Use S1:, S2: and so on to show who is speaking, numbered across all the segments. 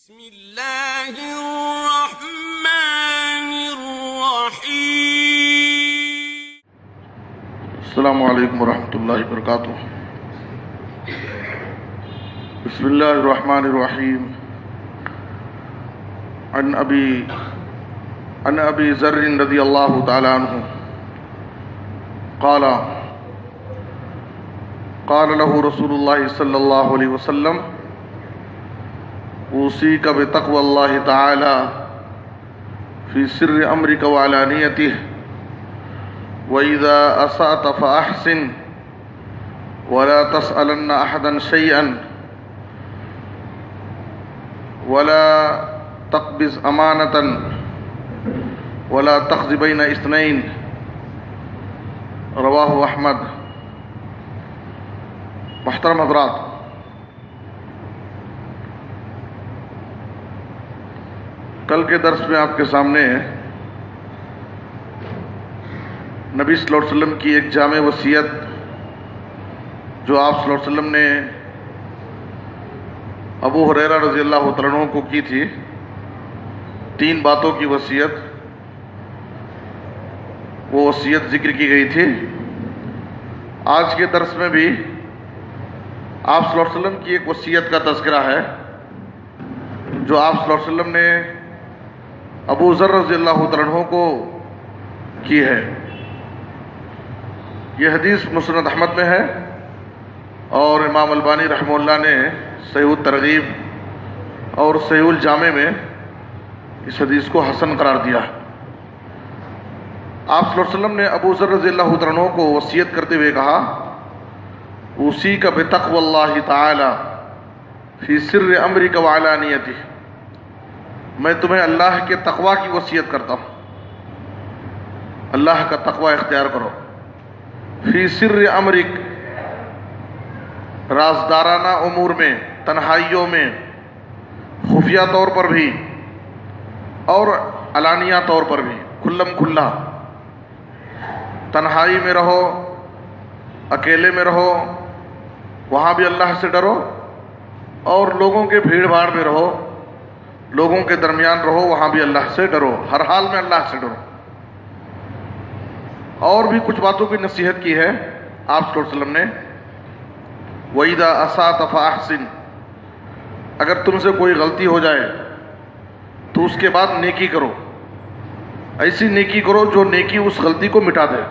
S1: بسم اللہ الرحمن الرحیم۔
S2: السلام علیکم ورحمۃ اللہ وبرکاتہ۔ بسم اللہ الرحمن الرحیم۔ عن ابی ذر رضی اللہ تعالی عنہ قال له رسول اللہ صلی اللہ علیہ وسلم اوصیک بتقوی اللہ تعالی فی سر امرک وعلانیتہ وَإِذَا أَسَأْتَ فَأَحْسِنْ وَلَا تَسْأَلَنَّ أَحَدًا شَيْئًا وَلَا تَقْبِضْ أَمَانَةً وَلَا تَخْزِ بَيْنَ اثْنَيْنِ رواہ احمد۔ محترم حضرات، کل کے درس میں آپ کے سامنے نبی صلی اللہ علیہ وسلم کی ایک جامع وصیت جو آپ صلی اللہ علیہ وسلم نے ابو ہریرہ رضی اللہ تعالیٰ عنہ کو کی تھی، 3 باتوں کی وصیت، وہ وصیت ذکر کی گئی تھی۔ آج کے درس میں بھی آپ صلی اللہ علیہ وسلم کی ایک وصیت کا تذکرہ ہے جو آپ صلی اللہ علیہ وسلم نے ابو ذر رضی اللہ تعالیٰ عنہ کو کی ہے۔ یہ حدیث مسند احمد میں ہے اور امام البانی رحمہ اللہ نے صحیح الترغیب اور صحیح الجامع میں اس حدیث کو حسن قرار دیا۔ آپ صلی اللہ علیہ وسلم نے ابو ذر رضی اللہ تعالیٰ عنہ کو وصیت کرتے ہوئے کہا اوصیک بتقوی اللہ تعالی فی سر امرک وعلانیتہ، میں تمہیں اللہ کے تقوی کی وصیت کرتا ہوں، اللہ کا تقوی اختیار کرو۔ فی سر امرک، رازدارانہ امور میں، تنہائیوں میں، خفیہ طور پر بھی اور علانیہ طور پر بھی، کھلم کھلا، تنہائی میں رہو، اکیلے میں رہو، وہاں بھی اللہ سے ڈرو، اور لوگوں کے بھیڑ بھاڑ میں رہو، لوگوں کے درمیان رہو، وہاں بھی اللہ سے ڈرو، ہر حال میں اللہ سے ڈرو۔ اور بھی کچھ باتوں کی نصیحت کی ہے آپ صلی اللہ علیہ وسلم نے۔ وَإِذَا أَسَأْتَ فَأَحْسِنْ، اگر تم سے کوئی غلطی ہو جائے تو اس کے بعد نیکی کرو، ایسی نیکی کرو جو نیکی اس غلطی کو مٹا دے۔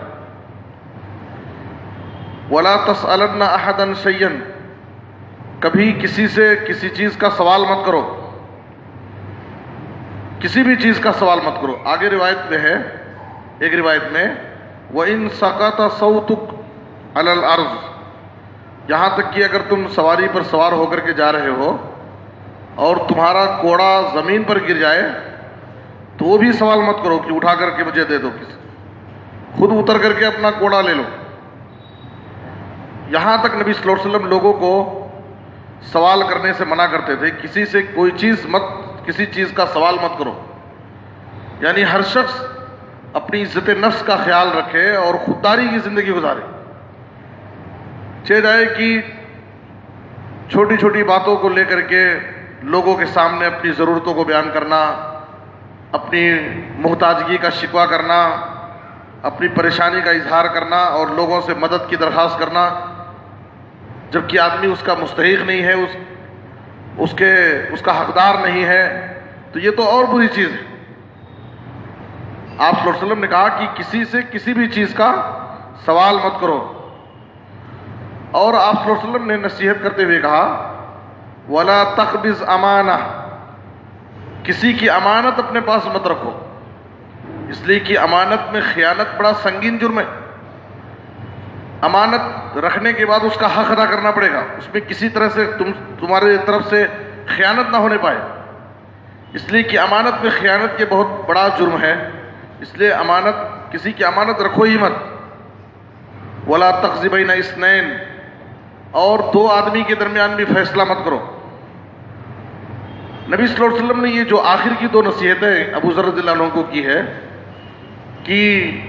S2: وَلَا تَسْأَلَنَّ أَحَدًا شَيْئًا، کبھی کسی سے کسی چیز کا سوال مت کرو، کسی بھی چیز کا سوال مت کرو۔ آگے روایت میں ہے، ایک روایت میں وَإِن سَقَطَ صَوْتُكَ عَلَى الْأَرْضِ، یہاں تک کہ اگر تم سواری پر سوار ہو کر کے جا رہے ہو اور تمہارا کوڑا زمین پر گر جائے تو وہ بھی سوال مت کرو کہ اٹھا کر کے مجھے دے دو، کسی خود اتر کر کے اپنا کوڑا لے لو۔ یہاں تک نبی صلی اللہ علیہ وسلم لوگوں کو سوال کرنے سے منع کرتے تھے، کسی سے کوئی چیز کسی چیز کا سوال مت کرو، یعنی ہر شخص اپنی عزت نفس کا خیال رکھے اور خودداری کی زندگی گزارے۔ چاہے جائے کہ چھوٹی چھوٹی باتوں کو لے کر کے لوگوں کے سامنے اپنی ضرورتوں کو بیان کرنا، اپنی محتاجگی کا شکوہ کرنا، اپنی پریشانی کا اظہار کرنا اور لوگوں سے مدد کی درخواست کرنا، جبکہ آدمی اس کا مستحق نہیں ہے، اس کا حقدار نہیں ہے، تو یہ تو اور بری چیز ہے۔ آپ صلی اللہ علیہ وسلم نے کہا کہ کسی سے کسی بھی چیز کا سوال مت کرو، اور آپ صلی اللہ علیہ وسلم نے نصیحت کرتے ہوئے کہا وَلَا تَقْبِضْ أَمَانَةً، کسی کی امانت اپنے پاس مت رکھو، اس لیے کہ امانت میں خیانت بڑا سنگین جرم ہے۔ امانت رکھنے کے بعد اس کا حق ادا کرنا پڑے گا، اس میں کسی طرح سے تمہارے طرف سے خیانت نہ ہونے پائے، اس لیے کہ امانت میں خیانت یہ بہت بڑا جرم ہے، اس لیے کسی کی امانت رکھو ہی مت۔ وَلَا تَخْزِ بَيْنَ اثْنَيْنِ، اور 2 آدمی کے درمیان بھی فیصلہ مت کرو۔ نبی صلی اللہ علیہ وسلم نے یہ جو آخر کی 2 نصیحتیں ابو ذر رضی اللہ عنہ کو کی ہے کہ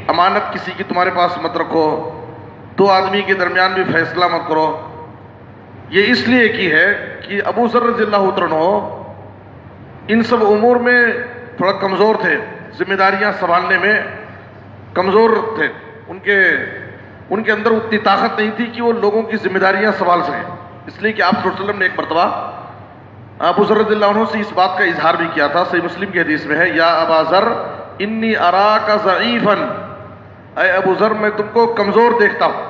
S2: امانت کسی کی تمہارے پاس مت رکھو، 2 آدمی کے درمیان بھی فیصلہ مت کرو، یہ اس لیے کی ہے کہ ابو ذر رضی اللہ عنہ ان سب امور میں تھوڑا کمزور تھے، ذمہ داریاں سنبھالنے میں کمزور تھے، ان کے اندر اتنی طاقت نہیں تھی کہ وہ لوگوں کی ذمہ داریاں سنبھال سکیں. اس لیے کہ آپ صلی اللہ علیہ وسلم نے ایک مرتبہ ابو ذر رضی اللہ عنہ سے اس بات کا اظہار بھی کیا تھا. صحیح مسلم کی حدیث میں ہے، یا ابا ذر انی اراک ضعیفا، اے ابو ذر میں تم کو کمزور دیکھتا ہوں،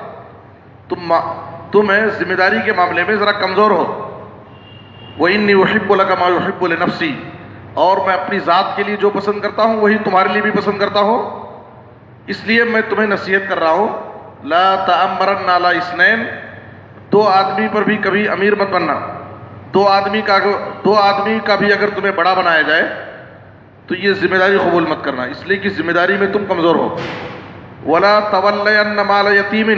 S2: تم ذمہ داری کے معاملے میں ذرا کمزور ہو. وانی احب لک ما احب لنفسی، اور میں اپنی ذات کے لیے جو پسند کرتا ہوں وہی تمہارے لیے بھی پسند کرتا ہوں، اس لیے میں تمہیں نصیحت کر رہا ہوں، لا تأمرن علی اثنین، دو آدمی پر بھی کبھی امیر مت بننا. دو آدمی کا بھی اگر تمہیں بڑا بنایا جائے تو یہ ذمہ داری قبول مت کرنا، اس لیے کہ ذمہ داری میں تم کمزور ہو. ولا تولین مال یتیم،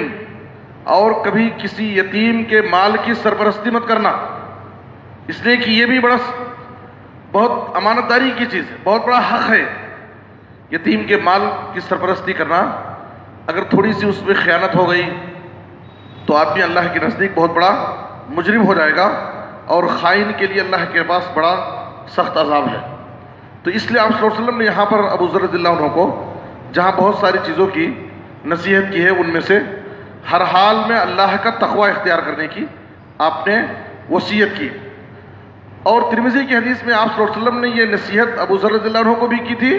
S2: اور کبھی کسی یتیم کے مال کی سرپرستی مت کرنا، اس لیے کہ یہ بھی بہت امانت داری کی چیز ہے، بہت بڑا حق ہے. یتیم کے مال کی سرپرستی کرنا، اگر تھوڑی سی اس میں خیانت ہو گئی تو آدمی اللہ کے نزدیک بہت بڑا مجرم ہو جائے گا، اور خائن کے لیے اللہ کے پاس بڑا سخت عذاب ہے. تو اس لیے آپ صلی اللہ علیہ وسلم نے یہاں پر ابو ذر رضی اللہ عنہ کو جہاں بہت ساری چیزوں کی نصیحت کی ہے، ان میں سے ہر حال میں اللہ کا تقوی اختیار کرنے کی آپ نے وصیت کی. اور ترمذی کی حدیث میں آپ صلی اللہ علیہ وسلم نے یہ نصیحت ابو ذر رضی اللہ عنہ کو بھی کی تھی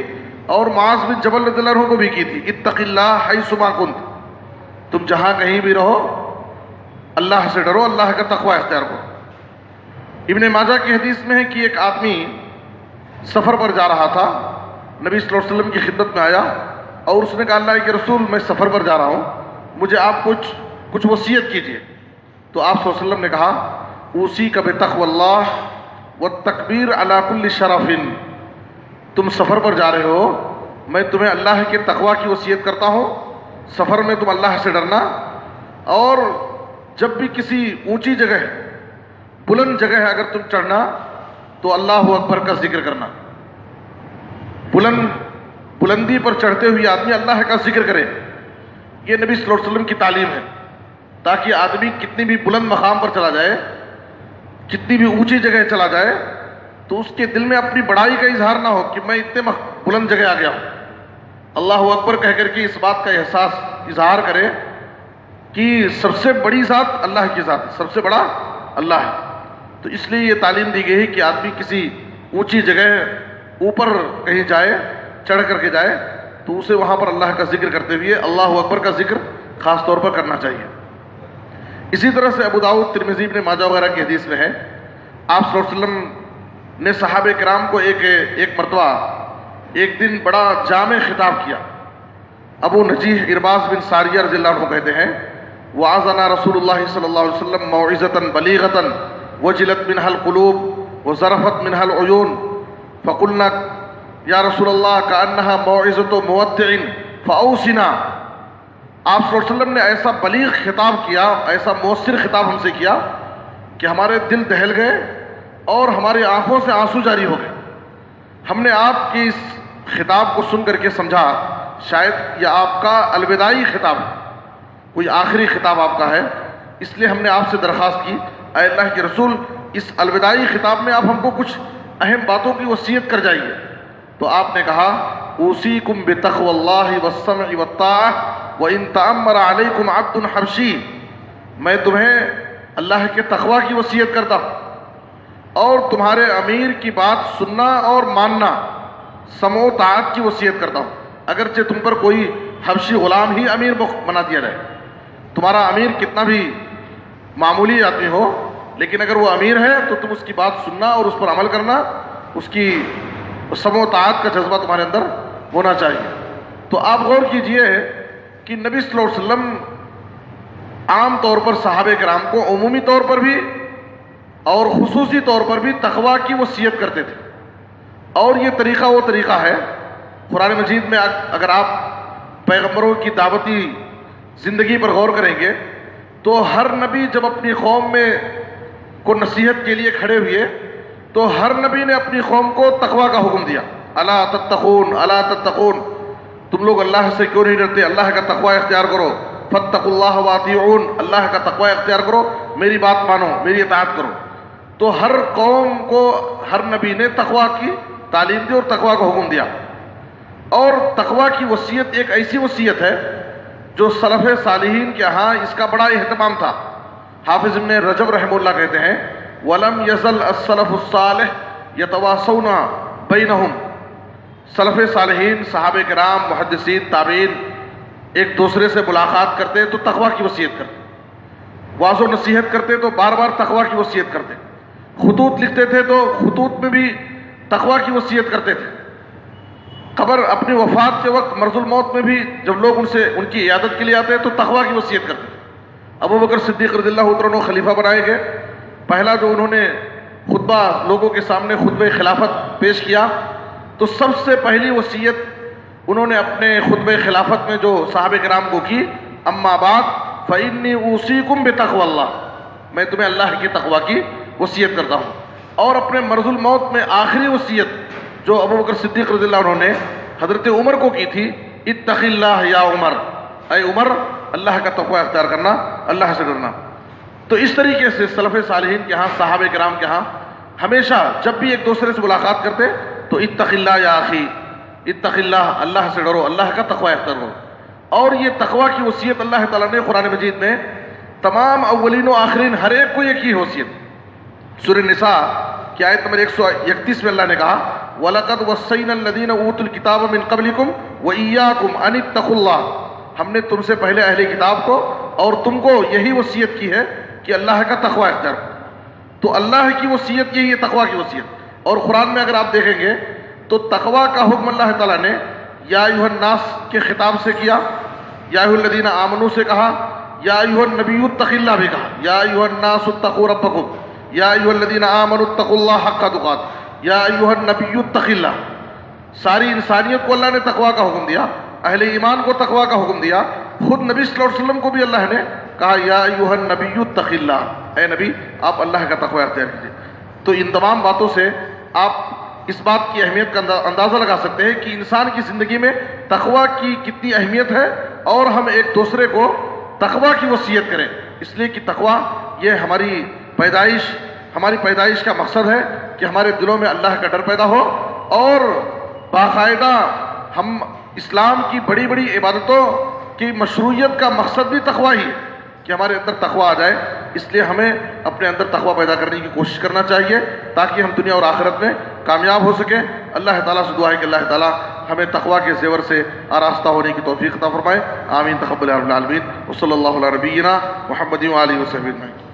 S2: اور معاذ بن جبل رضی اللہ عنہ کو بھی کی تھی، اتق اللہ حیث ما کنت، تم جہاں کہیں بھی رہو اللہ سے ڈرو، اللہ کا تقوی اختیار کرو. ابن ماجہ کی حدیث میں ہے کہ ایک آدمی سفر پر جا رہا تھا، نبی صلی اللہ علیہ وسلم کی خدمت میں آیا اور اس نے کہا، اللہ کے رسول میں سفر پر جا رہا ہوں، مجھے آپ کچھ وصیت کیجیے. تو آپ صلی اللہ علیہ وسلم نے کہا، اوصیک بتقوی اللہ والتکبیر علی کل شرف، تم سفر پر جا رہے ہو، میں تمہیں اللہ کے تقوی کی وصیت کرتا ہوں، سفر میں تم اللہ سے ڈرنا، اور جب بھی کسی اونچی جگہ بلند جگہ ہے اگر تم چڑھنا تو اللہ اکبر کا ذکر کرنا. بلندی پر چڑھتے ہوئے آدمی اللہ کا ذکر کرے، یہ نبی صلی اللہ علیہ وسلم کی تعلیم ہے، تاکہ آدمی کتنی بھی بلند مقام پر چلا جائے، کتنی بھی اونچی جگہ چلا جائے تو اس کے دل میں اپنی بڑائی کا اظہار نہ ہو کہ میں اتنے بلند جگہ آ گیا ہوں. اللہ اکبر کہہ کر کے اس بات کا احساس اظہار کرے کہ سب سے بڑی ذات اللہ کی ذات ہے، سب سے بڑا اللہ ہے. تو اس لیے یہ تعلیم دی گئی ہے کہ آدمی کسی اونچی جگہ اوپر کہیں جائے، چڑھ کر کے جائے تو اسے وہاں پر اللہ کا ذکر کرتے ہوئے اللہ اکبر کا ذکر خاص طور پر کرنا چاہیے. اسی طرح سے ابو داؤد، ترمذی، ابن ماجہ وغیرہ کی حدیث میں ہے، آپ صلی اللہ علیہ وسلم نے صحابہ کرام کو ایک مرتبہ ایک دن بڑا جامع خطاب کیا. ابو نجیح ارباز بن ساریہ رضی اللہ عنہ کہتے ہیں، وعظنا رسول اللہ صلی اللہ علیہ وسلم موعظة بلیغة وجلت منها القلوب وزرفت منها العیون فقلنا یا رسول اللہ کأنها موعظة مودع فأوصنا. آپ صلی اللہ علیہ وسلم نے ایسا بلیغ خطاب کیا، ایسا مؤثر خطاب ہم سے کیا کہ ہمارے دل دہل گئے اور ہماری آنکھوں سے آنسو جاری ہو گئے. ہم نے آپ کی اس خطاب کو سن کر کے سمجھا شاید یہ آپ کا الوداعی خطاب ہے، کوئی آخری خطاب آپ کا ہے، اس لیے ہم نے آپ سے درخواست کی، اے اللہ کے رسول اس الوداعی خطاب میں آپ ہم کو کچھ اہم باتوں کی وصیت کر جائیے. تو آپ نے کہا، اوصیکم بتقوی اللہ والسمع والطاعہ وان تأمر علیکم عبد حبشی، میں تمہیں اللہ کے تقوی کی وصیت کرتا ہوں اور تمہارے امیر کی بات سننا اور ماننا، سمع و طاعت کی وصیت کرتا ہوں. اگرچہ تم پر کوئی حبشی غلام ہی امیر بنا دیا جائے، تمہارا امیر کتنا بھی معمولی آدمی ہو، لیکن اگر وہ امیر ہے تو تم اس کی بات سننا اور اس پر عمل کرنا، اس کی سمع و طاعت کا جذبہ تمہارے اندر ہونا چاہیے. تو آپ غور کیجئے کہ نبی صلی اللہ علیہ وسلم عام طور پر صحابہ کرام کو عمومی طور پر بھی اور خصوصی طور پر بھی تقوی کی وصیت کرتے تھے. اور یہ طریقہ وہ طریقہ ہے، قرآن مجید میں اگر آپ پیغمبروں کی دعوتی زندگی پر غور کریں گے تو ہر نبی جب اپنی قوم میں کو نصیحت کے لیے کھڑے ہوئے تو ہر نبی نے اپنی قوم کو تقوی کا حکم دیا. الا تتقون الا تتقون، تم لوگ اللہ سے کیوں نہیں ڈرتے، اللہ کا تقوی اختیار کرو. فاتقوا اللہ واطیعون، اللہ کا تقوی اختیار کرو، میری بات مانو، میری اطاعت کرو. تو ہر قوم کو ہر نبی نے تقویٰ کی تعلیم دی اور تقویٰ کا حکم دیا. اور تقویٰ کی وصیت ایک ایسی وصیت ہے جو سلف صالحین کے ہاں اس کا بڑا اہتمام تھا. حافظ ابن رجب رحمہ اللہ کہتے ہیں وَلَمْ يَزَلْ السَّلَفُ الصَّالِحُ يَتَوَاصَوْنَ بَيْنَهُمْ. سلف صالحین، صحابہ کرام، محدثین، تابعین ایک دوسرے سے ملاقات کرتے تو تقویٰ کی وصیت کرتے، واعظ و نصیحت کرتے تو بار بار تقویٰ کی وصیت کرتے، خطوط لکھتے تھے تو خطوط میں بھی تقویٰ کی وصیت کرتے تھے. قبر اپنی وفات کے وقت مرض الموت میں بھی جب لوگ ان کی عیادت کے لیے آتے تو تقویٰ کی وصیت کرتے تھے. ابو بکر صدیق رضی اللہ عنہ خلیفہ بنائے گئے. پہلا جو انہوں نے خطبہ لوگوں کے سامنے خطبہ خلافت پیش کیا تو سب سے پہلی وصیت انہوں نے اپنے خطبہ خلافت میں جو صحابہ کرام کو کی، اما بعد فإنی اوصیکم بتقوی اللہ، میں تمہیں اللہ کی تقوی کی وصیت کرتا ہوں. اور اپنے مرض الموت میں آخری وصیت جو ابو بکر صدیق رضی اللہ عنہ نے حضرت عمر کو کی تھی، اتق اللہ یا عمر، اے عمر اللہ کا تقوی اختیار کرنا، اللہ سے ڈرنا. تو اس طریقے سے سلف صالحین کے ہاں، صحابہ کرام کے ہاں ہمیشہ جب بھی ایک دوسرے سے ملاقات کرتے تو اتق اللہ یا اخی، اتق اللہ، اللہ سے ڈرو، اللہ کا تقوی اختیار کرو. اور یہ تقوی کی وصیت اللہ تعالیٰ نے قرآن مجید میں تمام اولین و آخرین ہر ایک کو یہ کی وصیت. سورہ نساء کی آیت نمبر 131 میں اللہ نے کہا وَلَقَدْ وَصَّيْنَا الَّذِينَ أُوتُوا الْكِتَابَ مِنْ قَبْلِكُمْ وَإِيَّاكُمْ أَنِ اتَّقُوا اللَّهَ. ہم نے تم سے پہلے اہل کتاب کو اور تم کو یہی وصیت کی ہے کہ اللہ کا تقوی اختیار کرو. تو اللہ کی وصیت یہی ہے تقوی کی وصیت. اور قرآن میں اگر آپ دیکھیں گے تو تقوی کا حکم اللہ تعالیٰ نے یا ایھا الناس کے خطاب سے کیا، یا ایھا الذین آمنوا سے کہا، یا ایھا النبی اتق اللہ بھی کہا، یا ایھا الناس اتقوا ربکم، یا ایھا الذین آمنوا اتقوا اللہ حق تقاته، یا ایھا النبی اتق اللہ. ساری انسانیت کو اللہ نے تقوی کا حکم دیا، اہل ایمان کو تقوی کا حکم دیا. خود نبی صلی اللہ علیہ وسلم کو بھی اللہ نے کہا یا ایھا النبی اتق اللہ، اے نبی آپ اللہ کا تقوی اختیار کیجیے. تو ان تمام باتوں سے آپ اس بات کی اہمیت کا اندازہ لگا سکتے ہیں کہ انسان کی زندگی میں تقوی کی کتنی اہمیت ہے، اور ہم ایک دوسرے کو تقوی کی وصیت کریں. اس لیے کہ تقوی یہ ہماری پیدائش کا مقصد ہے کہ ہمارے دلوں میں اللہ کا ڈر پیدا ہو، اور باقاعدہ ہم اسلام کی بڑی بڑی عبادتوں کی مشروعیت کا مقصد بھی تقوی ہی ہے کہ ہمارے اندر تقوی آ جائے. اس لیے ہمیں اپنے اندر تقوی پیدا کرنے کی کوشش کرنا چاہیے تاکہ ہم دنیا اور آخرت میں کامیاب ہو سکیں. اللہ تعالیٰ سے دعا ہے کہ اللہ تعالیٰ ہمیں تقوی کے زیور سے آراستہ ہونے کی توفیق عطا فرمائے. آمین. تقبل رب العالمین. وصلی اللہ علی نبینا محمد و آلہ وصحبہ اجمعین.